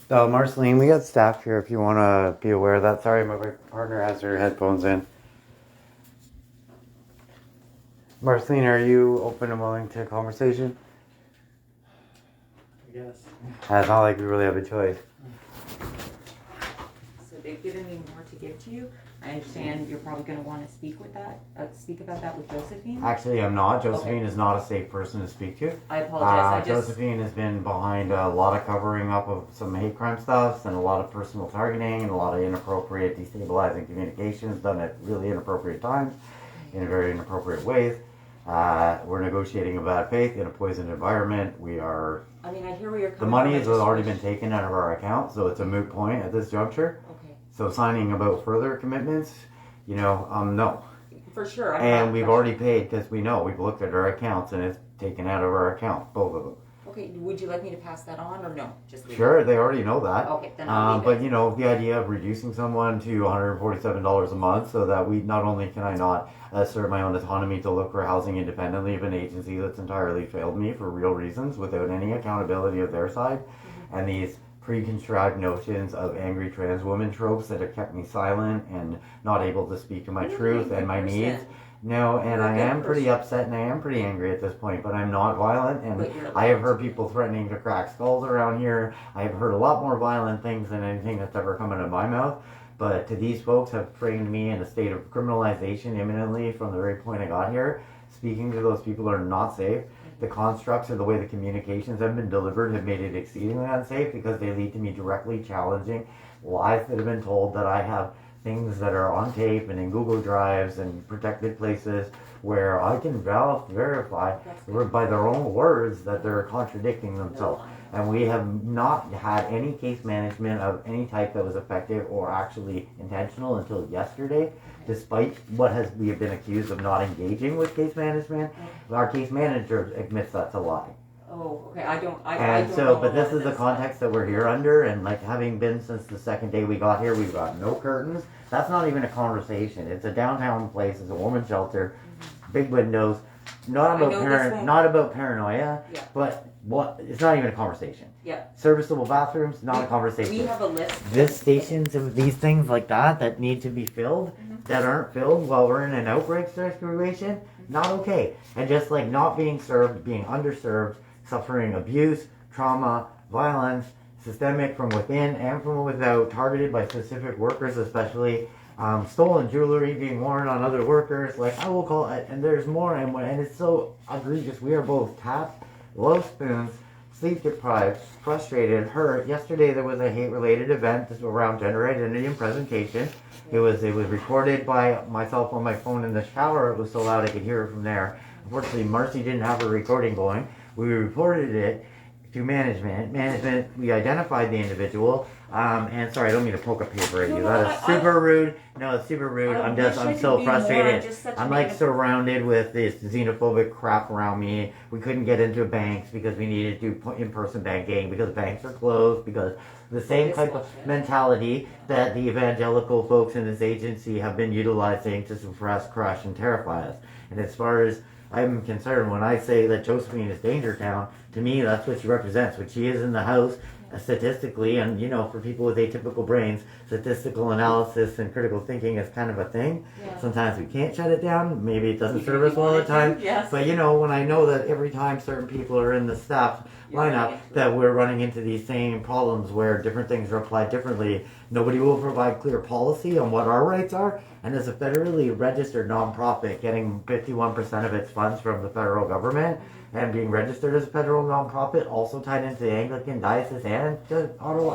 Marceline, we got staff here if you want to be aware of that. Sorry, my partner has her headphones in. Marceline, are you open and willing to conversation? I guess. It's not like we really have a choice. So they've given me more to give to you. I understand you're probably going to want to speak about that with Josephine. Actually, I'm not. Josephine is not a safe person to speak to. I apologize. Josephine has been behind a lot of covering up of some hate crime stuff and a lot of personal targeting and a lot of inappropriate destabilizing communications done at really inappropriate times in very inappropriate ways. We're negotiating a bad faith in a poisoned environment. I hear where you're coming The money from. has already been taken out of our account, so it's a moot point at this juncture. Okay. So signing about further commitments, no. For sure. And we've already paid because we've looked at our accounts and it's taken out of our account, both of them. Okay, would you like me to pass that on or no? Just leave Sure, it? they already know that. Okay, then I'll leave but it. the idea of reducing someone to $147 a month so that not only can I not assert my own autonomy to look for housing independently of an agency that's entirely failed me for real reasons without any accountability of their side, and these pre-contrived notions of angry trans woman tropes that have kept me silent and not able to speak to my truth and my needs. No, and I am pretty upset and I am pretty angry at this point, but I'm not violent, and I have heard people threatening to crack skulls around here. I have heard a lot more violent things than anything that's ever come out of my mouth, but to these folks have framed me in a state of criminalization imminently from the very point I got here. Speaking to those people are not safe. The constructs or the way the communications have been delivered have made it exceedingly unsafe because they lead to me directly challenging lies that have been told that I have things that are on tape and in Google Drives and protected places where I can verify by their own words that they're contradicting themselves. And we have not had any case management of any type that was effective or actually intentional until yesterday, despite we have been accused of not engaging with case management. Our case manager admits that's a lie. Oh, okay. I don't but this is the context that we're here under, and having been since the second day we got here, we've got no curtains. That's not even a conversation. It's a downtown place. It's a woman's shelter, big windows. Not about paranoia, but it's not even a conversation. Yeah. Serviceable bathrooms, not a conversation. We have a list. This stations of these things like that need to be filled, that aren't filled while we're in an outbreak situation, not okay. And just not being served, being underserved, suffering abuse, trauma, violence, systemic from within and from without, targeted by specific workers especially, stolen jewelry being worn on other workers, I will call it, and there's more, and it's so egregious. We are both tapped, low spoons, sleep deprived, frustrated, hurt. Yesterday there was a hate-related event around gender identity and presentation. It was recorded by myself on my phone in the shower. It was so loud I could hear it from there. Unfortunately, Marcy didn't have a recording going. We reported it to management. We identified the individual. And sorry, I don't mean to poke a paper at you. That is super rude. No, it's super rude. I'm so frustrated. I'm surrounded with this xenophobic crap around me. We couldn't get into banks because we needed to do in-person banking because banks are closed, because the same type of mentality that the evangelical folks in this agency have been utilizing to suppress, crush, and terrify us. And as far as I'm concerned, when I say that Josephine is Danger Town, to me that's what she represents. What she is in the house, statistically, and for people with atypical brains, statistical analysis and critical thinking is kind of a thing. Yeah. Sometimes we can't shut it down. Maybe it doesn't serve us all the time. Yes. But when I know that every time certain people are in the staff lineup, that we're running into these same problems where different things are applied differently, nobody will provide clear policy on what our rights are. And as a federally registered nonprofit, getting 51% of its funds from the federal government and being registered as a federal nonprofit, also tied into the Anglican Diocese and the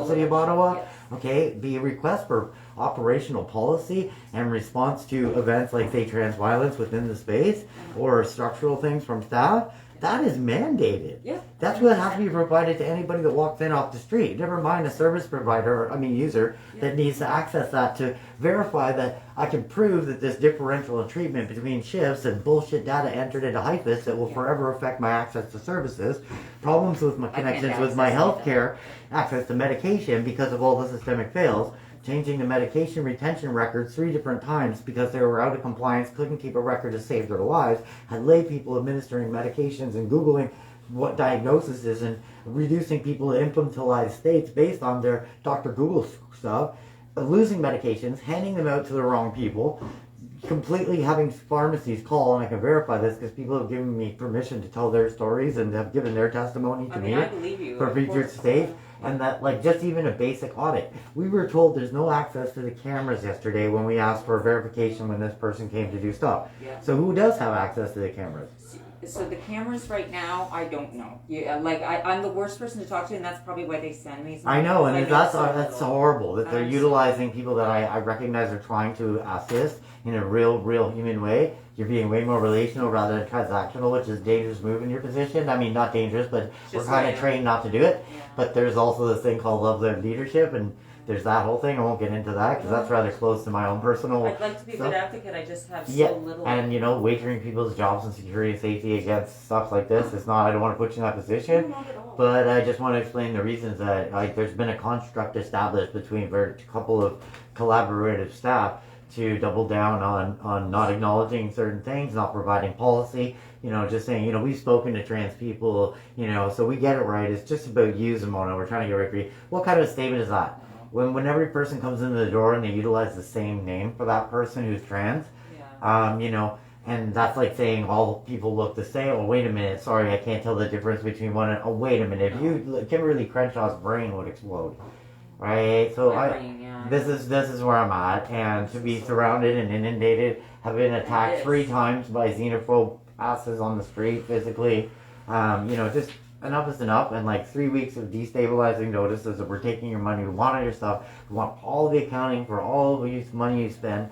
City of Ottawa, okay, the request for operational policy and response to events like, say, trans violence within the space or structural things from staff, that is mandated. Yeah. That's what has to be provided to anybody that walks in off the street. Never mind a service provider, user, that needs to access that to verify that I can prove that this differential in treatment between shifts and bullshit data entered into HIFIS that will forever affect my access to services, problems with my connections with my health care, access to medication because of all the systemic fails, changing the medication retention records 3 different times because they were out of compliance, couldn't keep a record to save their lives, had lay people administering medications and Googling what diagnosis is and reducing people to infantilized states based on their Dr. Google stuff, losing medications, handing them out to the wrong people, completely having pharmacies call, and I can verify this because people have given me permission to tell their stories and have given their testimony to me I believe you. for future state. And that, like, just even a basic audit. We were told there's no access to the cameras yesterday when we asked for verification when this person came to do stuff. Yeah. So who does have access to the cameras? So the cameras right now, I don't know. Yeah, like I'm the worst person to talk to, and that's probably why they send me. I know, and that's so horrible that they're utilizing people that I recognize are trying to assist in a real human way. You're being way more relational rather than transactional, which is a dangerous move in your position. I mean, not dangerous, but we're kind of trained not to do it. Yeah. But there's also this thing called love-led leadership, and there's that whole thing. I won't get into that because that's rather close to my own personal. I'd like to be a good advocate. I just have Yeah, so little. and wagering people's jobs and security and safety against stuff like this is not. I don't want to put you in that position, No, not at all. but I just want to explain the reasons that there's been a construct established between a couple of collaborative staff to double down on not acknowledging certain things, not providing policy, just saying, we've spoken to trans people, so we get it right. It's just about you, Zamona. We're trying to get right for you. What kind of statement is that? When every person comes into the door and they utilize the same name for that person who's trans, and that's like saying all people look the same. Oh, wait a minute. Sorry, I can't tell the difference between one and... Oh, wait a minute. If Kimberly Crenshaw's brain would explode. Right? So this is where I'm at. And to be surrounded and inundated, have been attacked 3 times by xenophobe asses on the street physically. Just enough is enough. And like 3 weeks of destabilizing notices that we're taking your money, we want your stuff, we want all the accounting for all of the money you spend,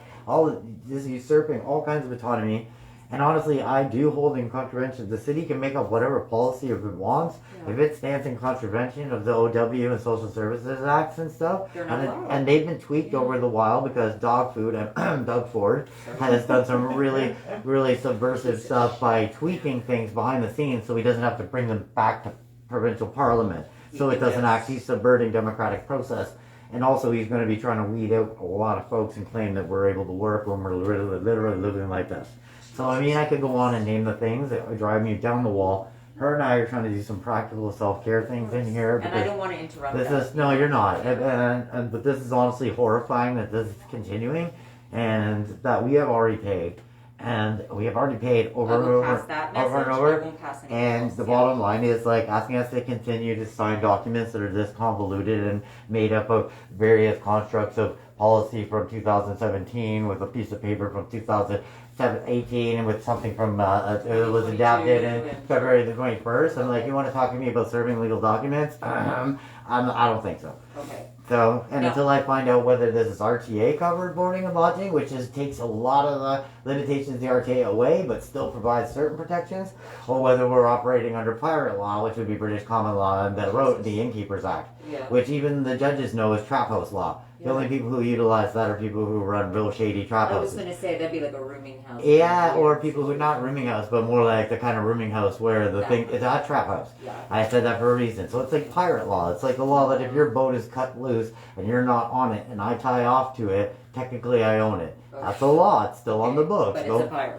this usurping all kinds of autonomy. And honestly, I do hold in contravention. The city can make up whatever policy if it wants. Yeah. If it stands in contravention of the OW and Social Services Acts and stuff, and they've been tweaked over the while because dog food and Doug Ford has done some really subversive stuff by tweaking things behind the scenes so he doesn't have to bring them back to provincial parliament. So it doesn't actually subverting democratic process. And also he's going to be trying to weed out a lot of folks and claim that we're able to work when we're literally living like this. So, I mean, I could go on and name the things that drive me down the wall. Her and I are trying to do some practical self-care things in here. And I don't want to interrupt No, you're not. But this is honestly horrifying that this is continuing and that we have already paid. And we have already paid over and over. And the bottom line is like asking us to continue to sign documents that are this convoluted and made up of various constructs of policy from 2017 with a piece of paper from 2018 and with something from it was adapted in February the 21st. And like, you want to talk to me about serving legal documents? I don't think so. Okay. So, until I find out whether this is RTA covered boarding and lodging, which takes a lot of the limitations of the RTA away, but still provides certain protections, or whether we're operating under pirate law, which would be British common law, and the Innkeepers Act, which even the judges know is trap house law. The only people who utilize that are people who run real shady trap houses. I was going to say that'd be like a rooming house. Yeah, or people who are not rooming house, but more like the kind of rooming house where the thing is a trap house. Yeah. I said that for a reason. So it's like pirate law. It's like the law that if your boat is cut loose and you're not on it and I tie off to it, technically I own it. Okay. That's a law. It's still on the books.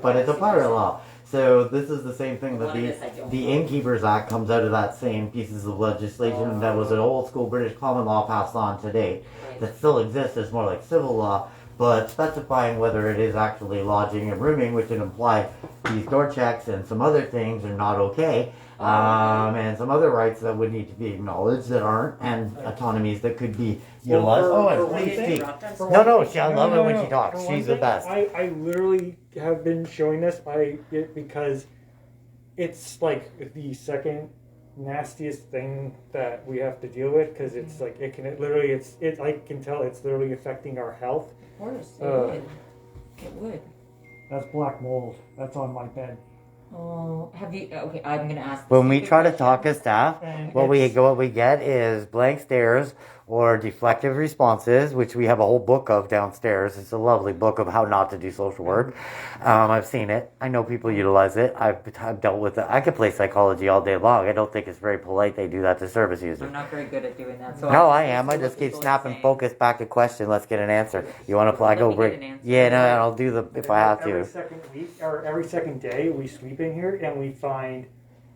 But it's a pirate law. So this is the same thing that the Innkeepers Act comes out of that same pieces of legislation that was an old school British common law passed on to date that still exists as more like civil law, but specifying whether it is actually lodging and rooming, which would imply these door checks and some other things are not okay, and some other rights that would need to be acknowledged that aren't, and autonomies that could be utilized. And please speak. I love it when she talks. She's the best. I literally have been showing this because it's like the second nastiest thing that we have to deal with, because it's like I can tell it's literally affecting our health. Of course, it would. That's black mold. That's on my bed. Oh, have you? Okay, I'm gonna ask. When we try to talk as staff, what we get is blank stares or deflective responses, which we have a whole book of downstairs. It's a lovely book of how not to do social work. I've seen it. I know people utilize it. I've dealt with it. I could play psychology all day long. I don't think it's very polite they do that to service users. I'm not very good at doing that. So no, I am. I just keep snapping focus back to question. Let's get an answer. You want to apply? Go break. Yeah, no, I'll do if I have to. Every second week or every second day, we sweep in here and we find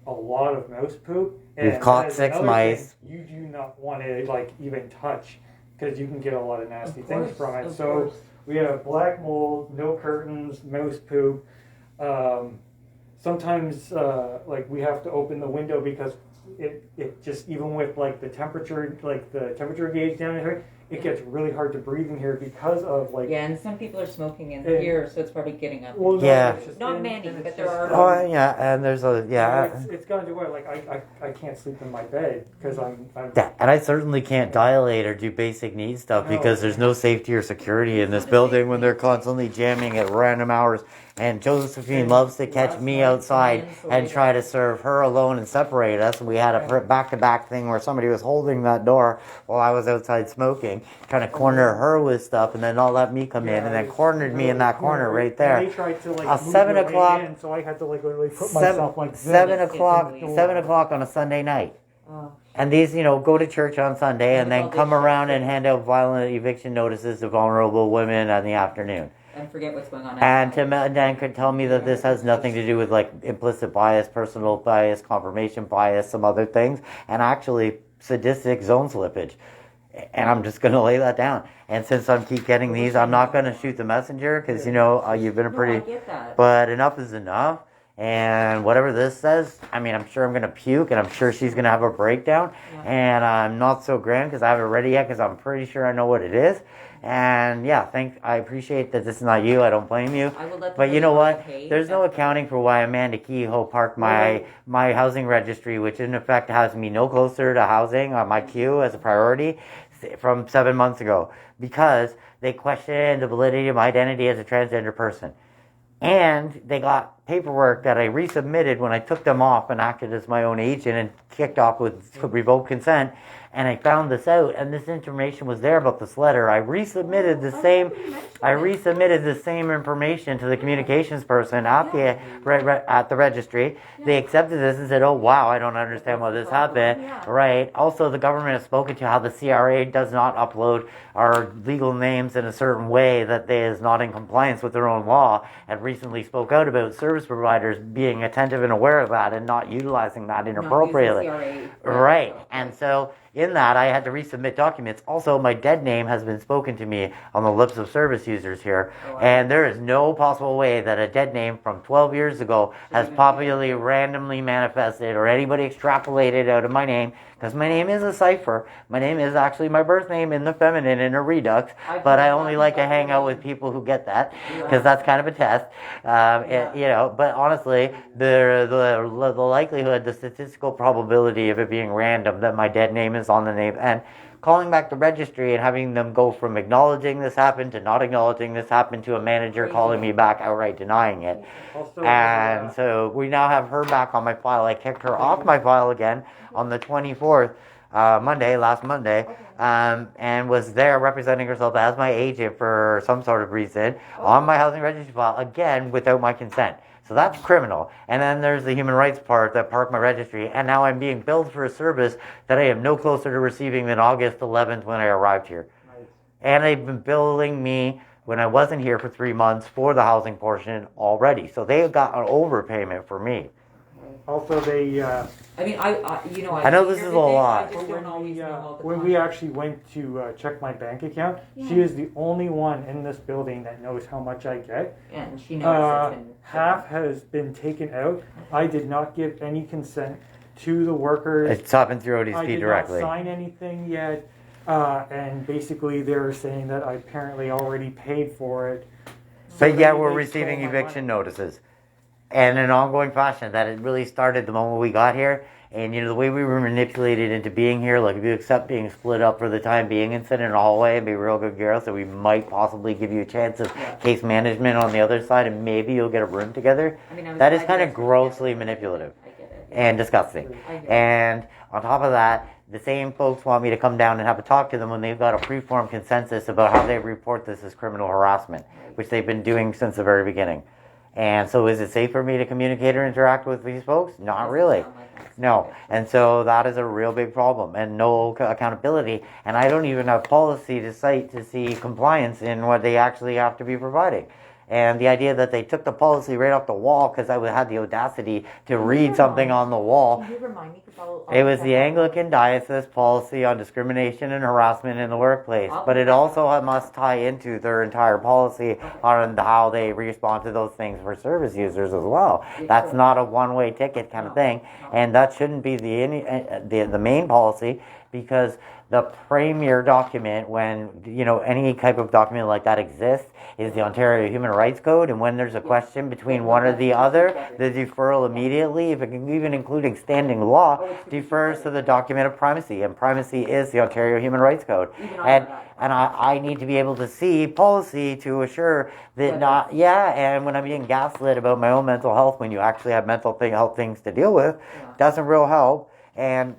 a lot of mouse poop. We've And caught that is 6 another mice. thing you do not want to like even touch because you can get a lot of nasty things from it. Of So course. we have black mold, no curtains, mouse poop. Sometimes like we have to open the window because it just, even with like the temperature gauge down here, it gets really hard to breathe in here because of like. Yeah, and some people are smoking in Yeah. here, so it's probably getting up. Well, no, Yeah. it's just- Not and- many, and it's but there just, are. Oh yeah, and there's a It's gotten to where like I can't sleep in my bed because I'm Yeah, and I certainly can't dilate or do basic needs stuff No. because there's no safety or security in this building when they're constantly jamming at random hours. And Josephine And loves to catch last me night, outside someone and try to serve her alone and separate us. And we had a back-to-back thing where somebody was holding that door while I was outside smoking, trying to corner her with stuff, and then not let me come in, and then cornered me in that corner right there. And they tried to like move 7 their way o'clock- in, so I had to like literally put Seven- myself like this. 7 7 o'clock on a Sunday night. Oh, And these, go to church on Sunday and then Well, they come should around say- and hand out violent eviction notices to vulnerable women in the afternoon. and forget what's going on. And outside. Dan could tell me that this has nothing to do with like implicit bias, personal bias, confirmation bias, some other things, and actually sadistic zone slippage. And I'm just going to lay that down. And since I keep getting these, I'm not going to shoot the messenger because, you've been a No, I pretty... get that. But enough is enough. And whatever this says, I mean, I'm sure I'm going to puke and I'm sure she's going to have a breakdown. Yeah. And I'm not so grand because I haven't read it yet because I'm pretty sure I know what it is. And yeah, I appreciate that this is not you. I don't blame you. I will let But them you know you're what? okay. There's no accounting for why Amanda Kehoe parked my housing registry, which in effect has me no closer to housing on my queue as a priority from 7 months ago because they questioned the validity of my identity as a transgender person. And they got paperwork that I resubmitted when I took them off and acted as my own agent and kicked off with revoked consent. And I found this out, and this information was there about this letter. I resubmitted the same information to the communications person at the registry. They accepted this and said, "Oh wow, I don't understand why this happened." Yeah. Right. Also, the government has spoken to how the CRA does not upload our legal names in a certain way that is not in compliance with their own law, and recently spoke out about service providers being attentive and aware of that and not utilizing that inappropriately. Not using CRA. Right. And so in that, I had to resubmit documents. Also, my dead name has been spoken to me on the lips of service users here. wow. And there is no possible way that a dead name from 12 years ago has popularly randomly manifested or anybody extrapolated out of my name, because my name is a cipher. My name is actually my birth name in the feminine in a redux, but I only like to hang out with people who get that, because that's kind of a test. But honestly, the likelihood, the statistical probability of it being random that my dead name is on the name, and calling back the registry and having them go from acknowledging this happened to not acknowledging this happened to a manager calling me back outright denying it. Also, And so we now have her back on my file. I kicked her off my file again on the 24th, last Monday, and was there representing herself as my agent for some sort of reason on my housing registry file, again, without my consent. So that's criminal. And then there's the human rights part that parked my registry, and now I'm being billed for a service that I am no closer to receiving than August 11th when I arrived here. Nice. And they've been billing me when I wasn't here for 3 months for the housing portion already. So they got an overpayment for me. Also, they I mean, I know this is a lot. I just don't always know all the when we actually went to check my bank account, she Yeah. is the only one in this building that knows how much I get. and she knows it's been Half has been taken out. I did not give any consent to the workers. It's happened through I ODSP did directly. not sign anything yet, and basically they're saying that I apparently already paid for it. But they- yet we're they receiving stole my eviction money. notices. And in an ongoing fashion, that it really started the moment we got here. And the way we were manipulated into being here, like if you accept being split up for the time being and sit in a hallway and be a real good girl, so we might possibly give you a chance of case management on the other side, and maybe you'll get a room together. That is kind of grossly manipulative I get it. and disgusting. I get it. And on top of that, the same folks want me to come down and have a talk to them when they've got a preformed consensus about how they report this as criminal harassment, which they've been doing since the very beginning. And so is it safe for me to communicate or interact with these folks? Not really. No. And so that is a real big problem, and no accountability. And I don't even have policy to cite to see compliance in what they actually have to be providing. And the idea that they took the policy right off the wall because I had the audacity to read something on the wall. Can you remind me? It was the Anglican Diocese policy on discrimination and harassment in the workplace, but it also must tie into their entire policy on how they respond to those things for service users as well. That's not a one-way ticket kind of thing, and that shouldn't be the main policy, because the premier document, when any type of document like that exists, is the Ontario Human Rights Code, and when there's a question between one or the other, the deferral immediately, if it can even including standing law, defers to the document of primacy, and primacy is the Ontario Human Rights Code. And I need to be able to see policy to assure that and when I'm being gaslit about my own mental health, when you actually have mental health things to deal with, doesn't real help. And,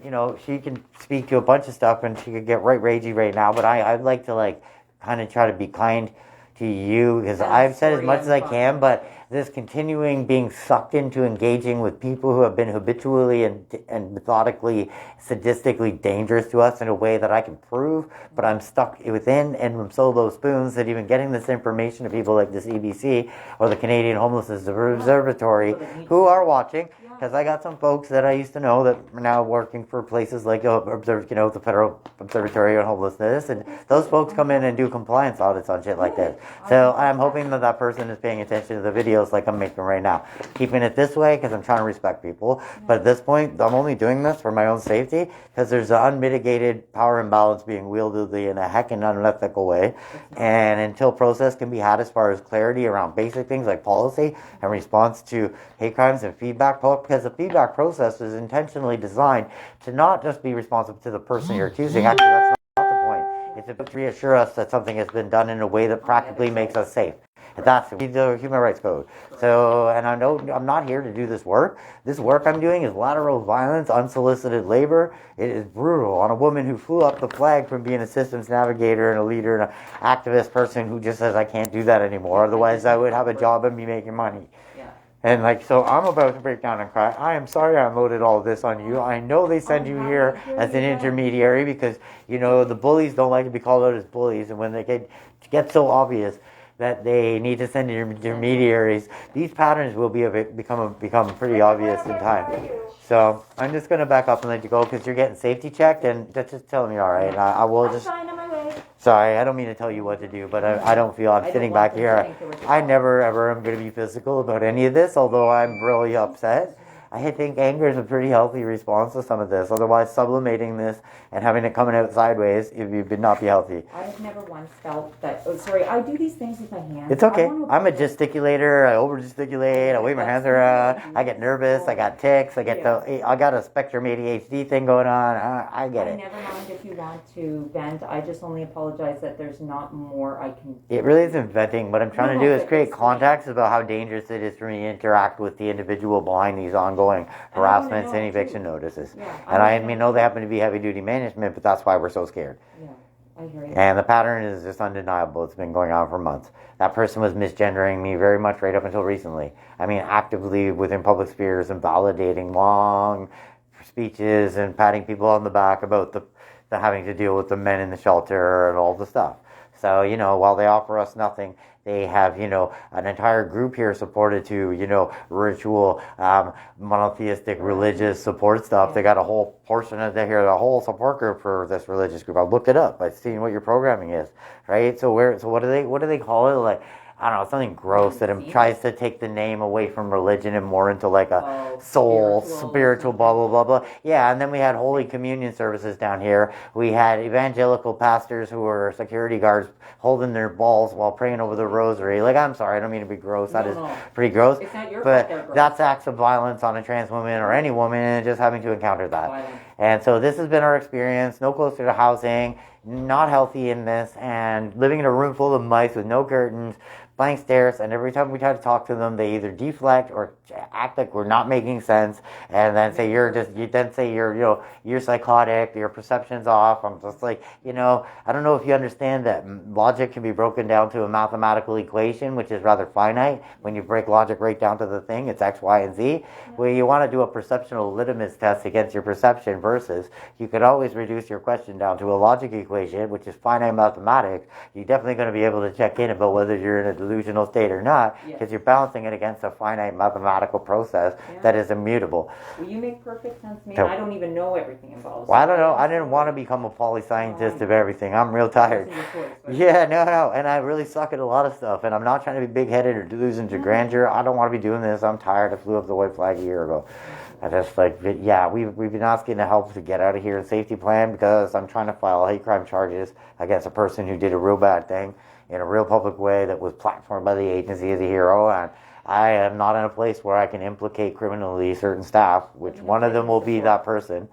she can speak to a bunch of stuff and she could get right ragey right now, but I'd like to kind of try to be kind to you, because I've said as much as I can, but this continuing being sucked into engaging with people who have been habitually and methodically, sadistically dangerous to us in a way that I can prove, but I'm stuck within and from solo spoons, that even getting this information to people like the CBC or the Canadian Homelessness Observatory who are watching, because I got some folks that I used to know that are now working for places like the Federal Observatory on Homelessness, and those folks come in and do compliance audits on shit like this. So I'm hoping that person is paying attention to the videos like I'm making right now. Keeping it this way because I'm trying to respect people, but at this point I'm only doing this for my own safety, because there's an unmitigated power imbalance being wielded in a heckin' unethical way, and until process can be had as far as clarity around basic things like policy and response to hate crimes and feedback, because the feedback process is intentionally designed to not just be responsive to the person you're accusing. Actually, that's not the point. It's to reassure us that something has been done in a way that practically makes us safe. That's the Human Rights Code. So, and I know I'm not here to do this work. This work I'm doing is lateral violence, unsolicited labor. It is brutal on a woman who flew up the flag from being a systems navigator and a leader and an activist person who just says, I can't do that anymore. Otherwise, I would have a job and be making money. And so I'm about to break down and cry. I am sorry I unloaded all of this on you. I know they send you here as an intermediary because, the bullies don't like to be called out as bullies. And when they get so obvious that they need to send intermediaries, these patterns will become pretty obvious in time. So I'm just going to back up and let you go because you're getting safety checked, and that's just telling me all right. And I will just... I'm on my way. Sorry, I don't mean to tell you what to do, but I don't feel I'm sitting back here. I never ever am going to be physical about any of this, although I'm really upset. I think anger is a pretty healthy response to some of this. Otherwise, sublimating this and having it coming out sideways, it would not be healthy. I've never once felt that. Oh, sorry, I do these things with my hands. It's okay. I'm a gesticulator. I over gesticulate. I wave my hands around. I get nervous. I got tics. I got a spectrum ADHD thing going on. I get it. I never mind if you want to vent. I just only apologize that there's not more I can. It really isn't venting. What I'm trying to do is create context about how dangerous it is for me to interact with the individual behind these ongoing harassments and eviction notices. And I know they happen to be heavy-duty management, but that's why we're so scared. Yeah, I hear you. And the pattern is just undeniable. It's been going on for months. That person was misgendering me very much right up until recently. Actively within public spheres and validating long speeches and patting people on the back about the having to deal with the men in the shelter and all the stuff. So, while they offer us nothing, they have, an entire group here supported to, ritual, monotheistic, religious support stuff. They got a whole portion of a whole support group for this religious group. I've looked it up. I've seen what your programming is, right? So what do they call it? Like, I don't know, something gross that tries to take the name away from religion and more into like a soul, spiritual, blah, blah, blah, blah. Yeah, and then we had Holy Communion services down here. We had evangelical pastors who were security guards holding their balls while praying over the rosary. Like, I'm sorry, I don't mean to be gross. That is pretty gross. It's not your but fault, that's acts of violence on a trans woman or any woman, and just having to encounter that. And so this has been our experience. No closer to housing, not healthy in this, and living in a room full of mice with no curtains, blank stares, and every time we try to talk to them, they either deflect or act like we're not making sense, and then say you're psychotic, your perception's off. I'm just like, I don't know if you understand that logic can be broken down to a mathematical equation, which is rather finite. When you break logic right down to the thing, it's X, Y, and Z. Where you want to do a perceptual litmus test against your perception versus you could always reduce your question down to a logic equation, which is finite mathematics. You're definitely going to be able to check in about whether you're in a delusional state or not, Yeah. because you're balancing it against a finite mathematical process Yeah. that is immutable. Well, you make perfect sense to me. So- I don't even know everything involved. Well, I don't know. I didn't want to become a poli-scientist of everything. I'm real tired. Yeah, no, and I really suck at a lot of stuff, and I'm not trying to be big-headed or delusions of grandeur. I don't want to be doing this. I'm tired. I flew up the white flag a year ago. I just we've been asking to help to get out of here in safety plan because I'm trying to file hate crime charges against a person who did a real bad thing in a real public way that was platformed by the agency as a hero, and I am not in a place where I can implicate criminally certain staff, which one of them will be that person.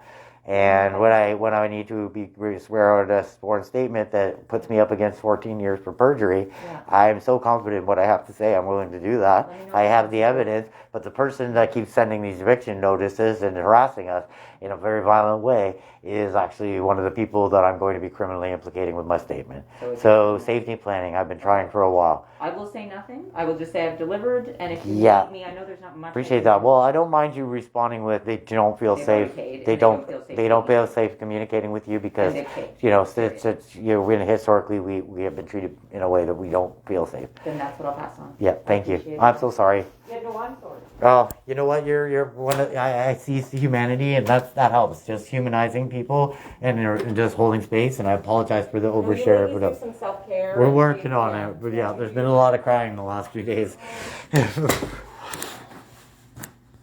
And when I need to swear out a sworn statement that puts me up against 14 years for perjury, I'm so confident in what I have to say, I'm willing to do that. I have the evidence, but the person that keeps sending these eviction notices and harassing us in a very violent way is actually one of the people that I'm going to be criminally implicating with my statement. So safety planning, I've been trying for a while. I will say nothing. I will just say I've delivered, and if you need me, I know there's not much. Appreciate that. Well, I don't mind you responding with they don't feel safe. They don't feel safe communicating with you because historically we have been treated in a way that we don't feel safe. Then that's what I'll pass on. Yeah, thank you. I'm so sorry. Yeah, no, I'm sorry. Oh, you know what? You're one of I see humanity, and that helps. Just humanizing people and just holding space. And I apologize for the overshare. Do some self-care. We're working on it, but yeah, there's been a lot of crying in the last few days.